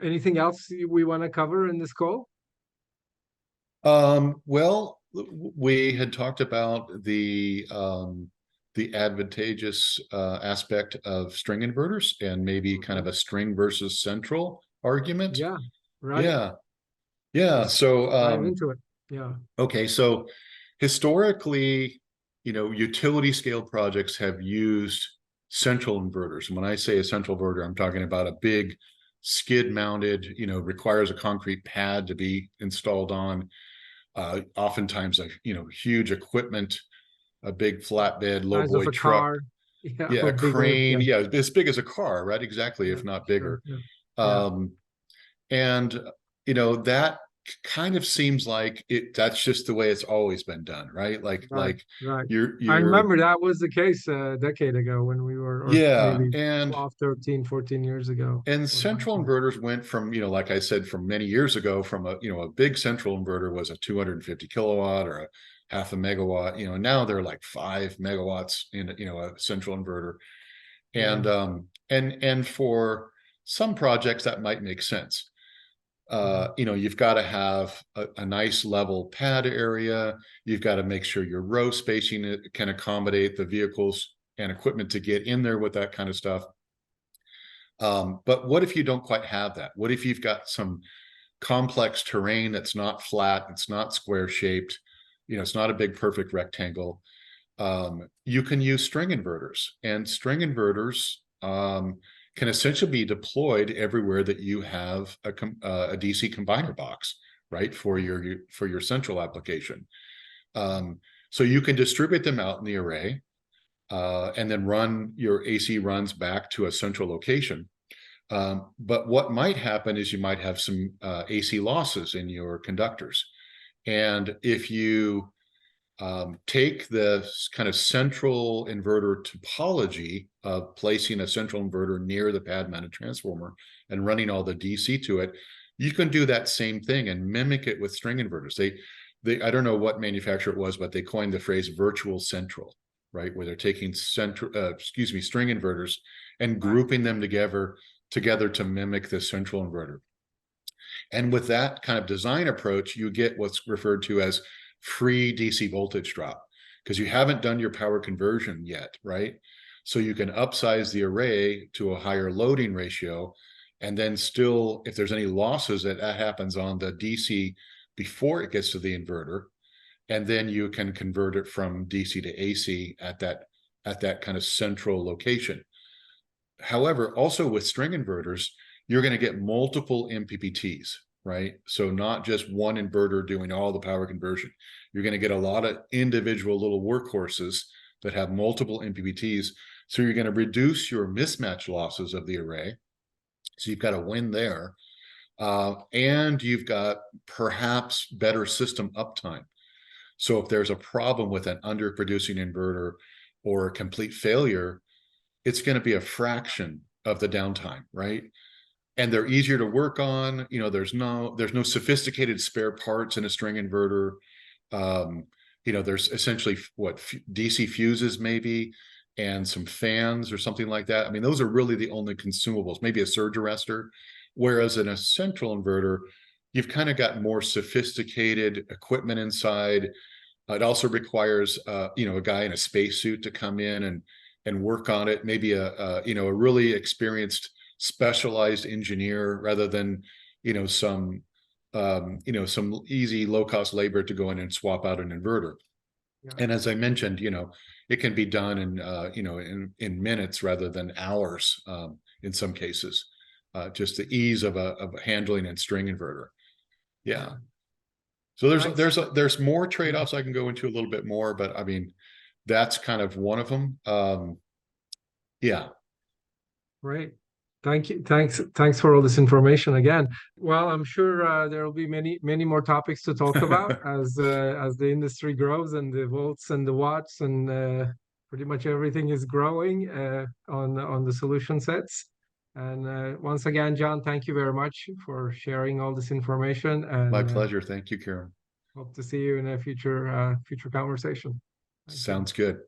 Anything else we want to cover in this call? Well, we had talked about the advantageous aspect of string inverters and maybe kind Mhm. of a string versus central argument. Yeah, right. Yeah, yeah. Let's So dive into it. Yeah. okay, so historically, utility scale projects have used central inverters. And when I say a central inverter, I'm talking about a big skid mounted, requires a concrete pad to be installed on, oftentimes a huge equipment, a big flatbed Size of lowboy a truck, car. Yeah, yeah, or a bigger. crane, Yeah, yeah, as big as a car, right? Exactly, yeah, if not sure. bigger. Yeah, yeah. um and that kind of seems like that's just the way it's always been done, right? like Right, like right. I you're remember that was the case a decade ago when we were, or yeah. maybe and 12, 13, 14 years ago and or central 19. inverters went from, like I said, from many years ago, from a big central inverter was a 250 kilowatt or a half a megawatt, now they're like 5 megawatts in a central inverter. Yeah. And for some projects that might make sense. You've got to have a nice level pad area. You've got to make sure your row spacing can accommodate the vehicles and equipment to get in there with that kind of stuff. But what if you don't quite have that? What if you've got some complex terrain that's not flat, it's not square shaped, it's not a big perfect rectangle? You can use string inverters, and string inverters can essentially be deployed everywhere that you have a DC combiner box, right, for your central application. So you can distribute them out in the array, and then run your AC runs back to a central location. But what might happen is you might have some AC losses in your conductors. And if you take the kind of central inverter topology of placing a central inverter near the pad mounted transformer and running all the DC to it, you can do that same thing and mimic it with string inverters. I don't know what manufacturer it was, but they coined the phrase virtual central, right? Where they're taking string inverters and Right. grouping them together to mimic the central inverter. And with that kind of design approach, you get what's referred to as free DC voltage drop, because you haven't done your power conversion yet, right? So you can upsize the array to a higher loading ratio. And then still, if there's any losses, that happens on the DC before it gets to the inverter. And then you can convert it from DC to AC at that kind of central location. However, also with string inverters, you're going to get multiple MPPTs, right? So not just one inverter doing all the power conversion. You're going to get a lot of individual little workhorses that have multiple MPPTs. So you're going to reduce your mismatch losses of the array. So you've got a win there. And you've got perhaps better system uptime. So if there's a problem with an underproducing inverter or a complete failure, it's going to be a fraction of the downtime, right? And they're easier to work on. There's no sophisticated spare parts in a string inverter. There's essentially what DC fuses maybe, and some fans or something like that. I mean, those are really the only consumables, maybe a surge arrestor. Whereas in a central inverter, you've kind of got more sophisticated equipment inside. It also requires, a guy in a spacesuit to come in and work on it. Maybe a really experienced, specialized engineer, rather than, some easy low cost labor to go in and swap out an inverter. Yeah. And as I mentioned, it can be done in minutes rather than hours, in some cases. Just the ease of handling and string inverter. Yeah. Yeah. So there's Thanks. there's there's more Yeah. trade-offs I can go into a little bit more, but I mean, that's kind of one of them. Yeah. Great. Thank you. Thanks for all this information again. Well, I'm sure there will be many more topics to talk about as the industry grows and the volts and the watts and pretty much everything is growing on the solution sets. And once again, John, thank you very much for sharing all this information, My and pleasure. Thank you, Karen. hope to see you in a future conversation. Thank you. Sounds good.